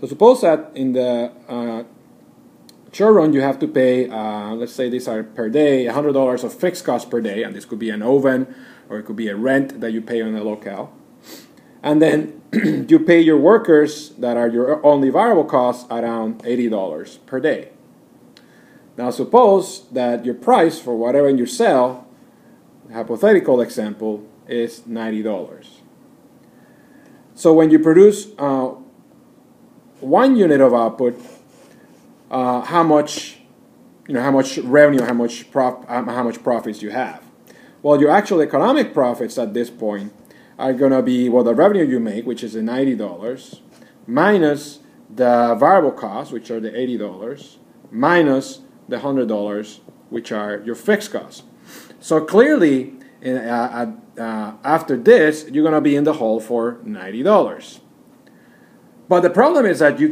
So suppose that in the short run you have to pay, let's say these are per day, $100 of fixed cost per day, and this could be an oven or it could be a rent that you pay on the locale. And then you pay your workers that are your only variable costs around $80 per day. Now suppose that your price for whatever you sell, hypothetical example, is $90. So when you produce 1 unit of output, how much revenue, how much profits you have? Well, your actual economic profits at this point are going to be, well, the revenue you make, which is the $90, minus the variable costs, which are the $80, minus the $100, which are your fixed costs. So clearly, after this, you're going to be in the hole for $90. But the problem is that you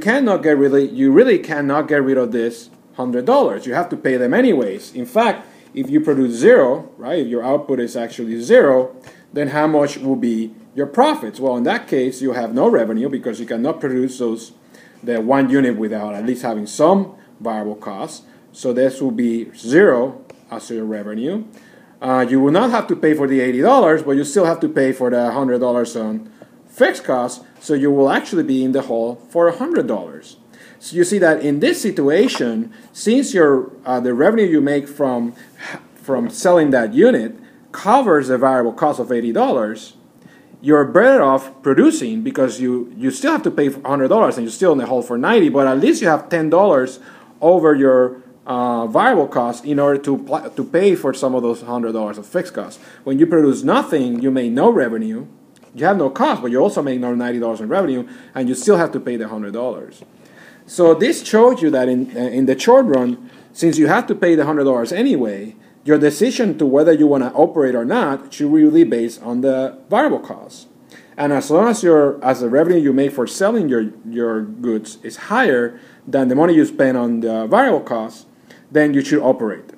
really cannot get rid of this $100. You have to pay them anyways. In fact, if you produce zero, right, if your output is actually zero, then how much will be your profits? Well, in that case, you have no revenue because you cannot produce the 1 unit without at least having some variable costs. So this will be zero as your revenue. You will not have to pay for the $80, but you still have to pay for the $100 on fixed costs. So you will actually be in the hole for $100. So you see that in this situation, since the revenue you make from selling that unit covers the variable cost of $80, you're better off producing because you still have to pay for $100 and you're still in the hole for $90, but at least you have $10 over your variable cost in order to pay for some of those $100 of fixed costs. When you produce nothing, you make no revenue, you have no cost, but you also make no $90 in revenue, and you still have to pay the $100. So this shows you that in the short run, since you have to pay the $100 anyway, your decision to whether you want to operate or not should really be based on the variable costs. And as long as the revenue you make for selling your goods is higher than the money you spend on the variable costs, then you should operate.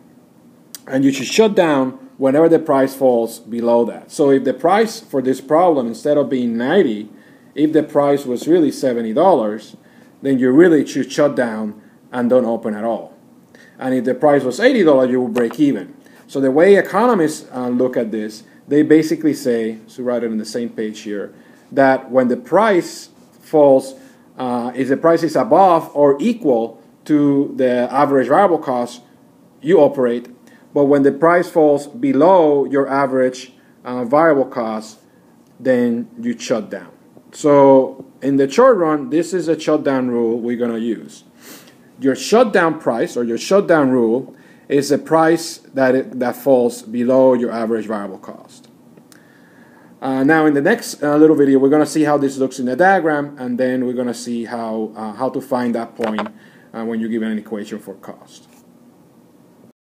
And you should shut down whenever the price falls below that. So if the price for this problem, instead of being 90, if the price was really $70, then you really should shut down and don't open at all. And if the price was $80, you will break even. So the way economists look at this, they basically say, so write it on the same page here, that when the price falls, if the price is above or equal to the average variable cost, you operate. But when the price falls below your average variable cost, then you shut down. So in the short run, this is a shutdown rule we're going to use. Your shutdown price or your shutdown rule is a price that falls below your average variable cost. Now in the next little video, we're going to see how this looks in the diagram, and then we're going to see how to find that point when you give an equation for cost.